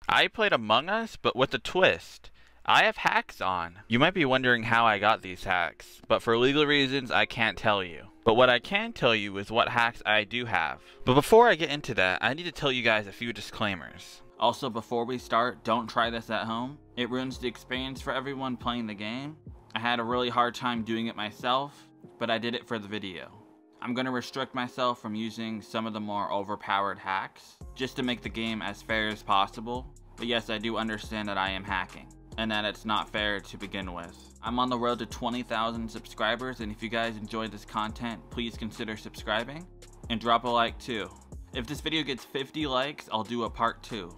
I played Among Us, but with a twist. I have hacks on. You might be wondering how I got these hacks, but for legal reasons I can't tell you. But what I can tell you is what hacks I do have. But before I get into that, I need to tell you guys a few disclaimers. Also, before we start, don't try this at home. It ruins the experience for everyone playing the game. I had a really hard time doing it myself, but I did it for the video. I'm going to restrict myself from using some of the more overpowered hacks, just to make the game as fair as possible. But yes, I do understand that I am hacking, and that it's not fair to begin with. I'm on the road to 20,000 subscribers, and if you guys enjoyed this content, please consider subscribing, and drop a like too. If this video gets 50 likes, I'll do a part 2.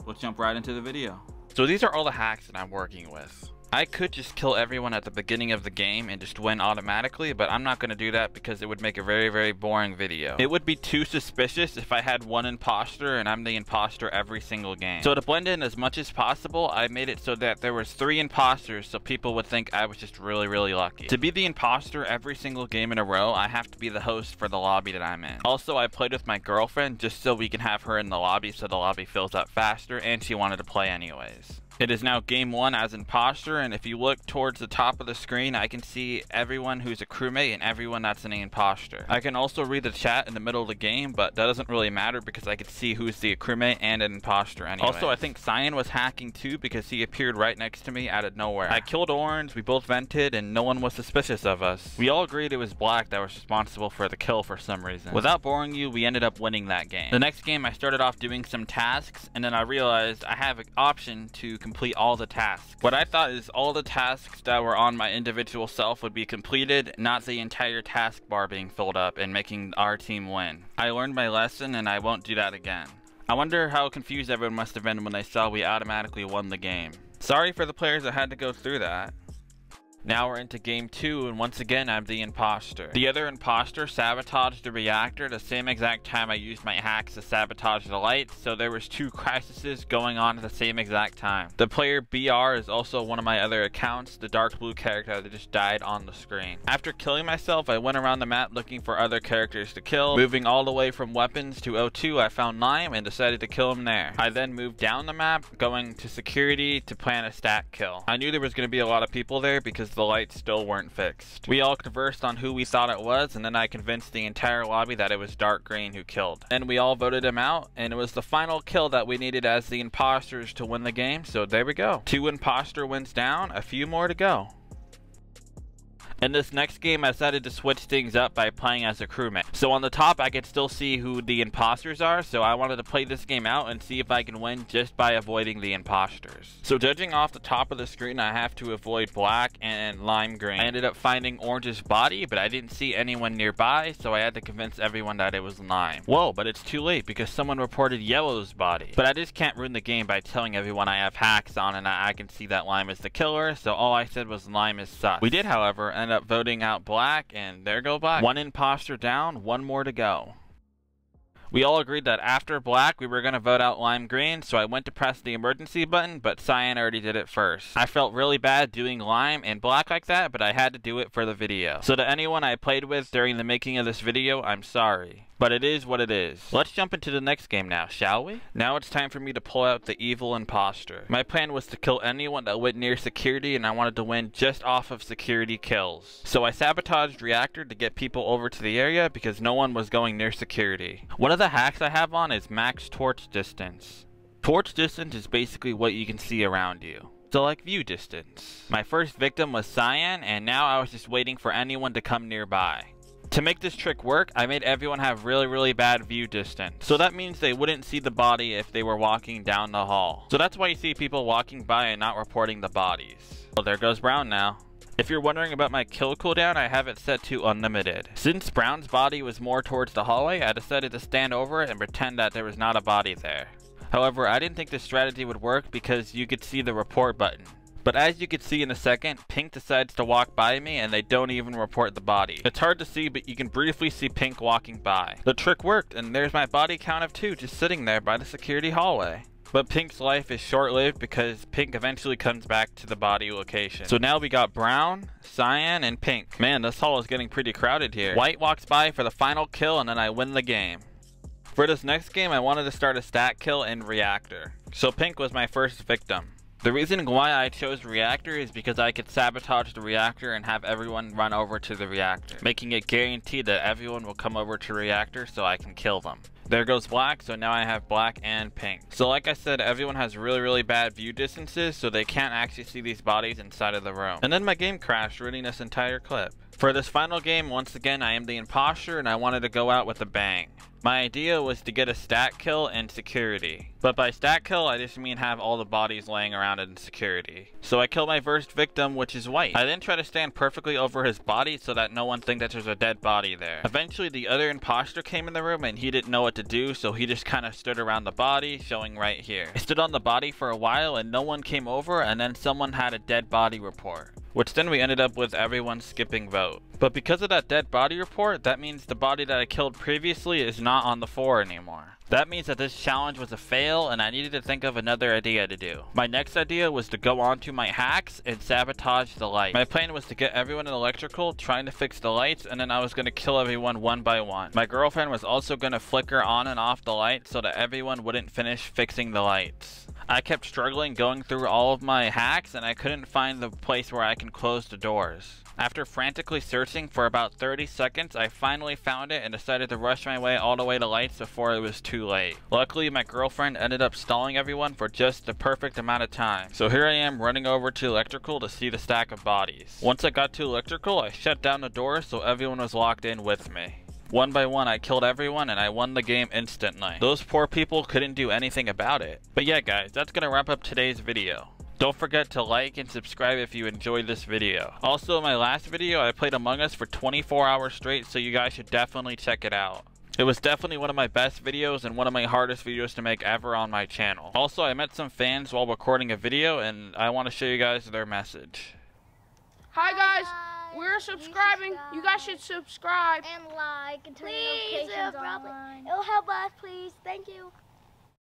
Let's jump right into the video. So these are all the hacks that I'm working with. I could just kill everyone at the beginning of the game and just win automatically, but I'm not going to do that because it would make a very boring video. It would be too suspicious if I had one imposter and I'm the imposter every single game. So to blend in as much as possible, I made it so that there was 3 imposters so people would think I was just really lucky. To be the imposter every single game in a row, I have to be the host for the lobby that I'm in. Also, I played with my girlfriend just so we can have her in the lobby so the lobby fills up faster, and she wanted to play anyways. It is now game 1 as imposter, and if you look towards the top of the screen, I can see everyone who's a crewmate and everyone that's an imposter. I can also read the chat in the middle of the game, but that doesn't really matter because I can see who's the crewmate and an imposter anyway. Also, I think Cyan was hacking too because he appeared right next to me out of nowhere. I killed Orange, we both vented, and no one was suspicious of us. We all agreed it was Black that was responsible for the kill for some reason. Without boring you, we ended up winning that game. The next game, I started off doing some tasks, and then I realized I have an option to complete all the tasks. What I thought is all the tasks that were on my individual self would be completed, not the entire task bar being filled up and making our team win. I learned my lesson and I won't do that again. I wonder how confused everyone must have been when they saw we automatically won the game. Sorry for the players that had to go through that. Now we're into game 2, and once again I'm the imposter. The other imposter sabotaged the reactor the same exact time I used my hacks to sabotage the lights, so there was 2 crises going on at the same exact time. The player BR is also one of my other accounts, the dark blue character that just died on the screen. After killing myself, I went around the map looking for other characters to kill. Moving all the way from weapons to O2, I found Lime and decided to kill him there. I then moved down the map, going to security to plan a stack kill. I knew there was going to be a lot of people there because the lights still weren't fixed. We all conversed on who we thought it was, and then I convinced the entire lobby that it was Dark Green who killed. Then we all voted him out, and it was the final kill that we needed as the imposters to win the game, so there we go. 2 imposter wins down, a few more to go. In this next game, I decided to switch things up by playing as a crewmate. So on the top, I could still see who the imposters are, so I wanted to play this game out and see if I can win just by avoiding the imposters. So judging off the top of the screen, I have to avoid Black and Lime Green. I ended up finding Orange's body, but I didn't see anyone nearby, so I had to convince everyone that it was Lime. Whoa, but it's too late because someone reported Yellow's body. But I just can't ruin the game by telling everyone I have hacks on and I can see that Lime is the killer, so all I said was Lime is sus. We did, however, end up voting out Black, and there go Black. 1 imposter down, 1 more to go. We all agreed that after Black, we were going to vote out Lime Green, so I went to press the emergency button, but Cyan already did it first. I felt really bad doing Lime and Black like that, but I had to do it for the video. So to anyone I played with during the making of this video, I'm sorry. But it is what it is. Let's jump into the next game now, shall we? Now it's time for me to pull out the evil imposter. My plan was to kill anyone that went near security, and I wanted to win just off of security kills. So I sabotaged reactor to get people over to the area because no one was going near security. One of the hacks I have on is max torch distance. Torch distance is basically what you can see around you. So like view distance. My first victim was Cyan, and now I was just waiting for anyone to come nearby. To make this trick work, I made everyone have really bad view distance. So that means they wouldn't see the body if they were walking down the hall. So that's why you see people walking by and not reporting the bodies. Well, there goes Brown now. If you're wondering about my kill cooldown, I have it set to unlimited. Since Brown's body was more towards the hallway, I decided to stand over it and pretend that there was not a body there. However, I didn't think this strategy would work because you could see the report button. But as you can see in a second, Pink decides to walk by me and they don't even report the body. It's hard to see, but you can briefly see Pink walking by. The trick worked, and there's my body count of 2 just sitting there by the security hallway. But Pink's life is short-lived because Pink eventually comes back to the body location. So now we got Brown, Cyan, and Pink. Man, this hall is getting pretty crowded here. White walks by for the final kill and then I win the game. For this next game, I wanted to start a stat kill in Reactor. So Pink was my first victim. The reason why I chose Reactor is because I could sabotage the reactor and have everyone run over to the reactor, making it guaranteed that everyone will come over to Reactor so I can kill them. There goes Black, so now I have Black and Pink. So like I said, everyone has really bad view distances, so they can't actually see these bodies inside of the room. And then my game crashed, ruining this entire clip. For this final game, once again, I am the imposter and I wanted to go out with a bang. My idea was to get a stat kill in security. But by stat kill, I just mean have all the bodies laying around in security. So I kill my first victim, which is White. I then try to stand perfectly over his body so that no one thinks that there's a dead body there. Eventually, the other imposter came in the room and he didn't know what to do, so he just kind of stood around the body, showing right here. I stood on the body for a while and no one came over, and then someone had a dead body report, which then we ended up with everyone skipping vote. But because of that dead body report, that means the body that I killed previously is not on the floor anymore. That means that this challenge was a fail and I needed to think of another idea to do. My next idea was to go on to my hacks and sabotage the lights. My plan was to get everyone in electrical, trying to fix the lights, and then I was going to kill everyone one by one. My girlfriend was also going to flicker on and off the lights so that everyone wouldn't finish fixing the lights. I kept struggling going through all of my hacks and I couldn't find the place where I can close the doors. After frantically searching for about 30 seconds, I finally found it and decided to rush my way all the way to lights before it was too late. Luckily, my girlfriend ended up stalling everyone for just the perfect amount of time. So here I am running over to electrical to see the stack of bodies. Once I got to electrical, I shut down the door so everyone was locked in with me. One by one, I killed everyone and I won the game instantly. Those poor people couldn't do anything about it. But yeah guys, that's gonna wrap up today's video. Don't forget to like and subscribe if you enjoyed this video. Also, in my last video, I played Among Us for 24 hours straight, so you guys should definitely check it out. It was definitely one of my best videos and one of my hardest videos to make ever on my channel. Also, I met some fans while recording a video and I want to show you guys their message. Hi guys, we're subscribing. You guys should subscribe. And like and turn Please, notifications on. It'll help us, please. Thank you.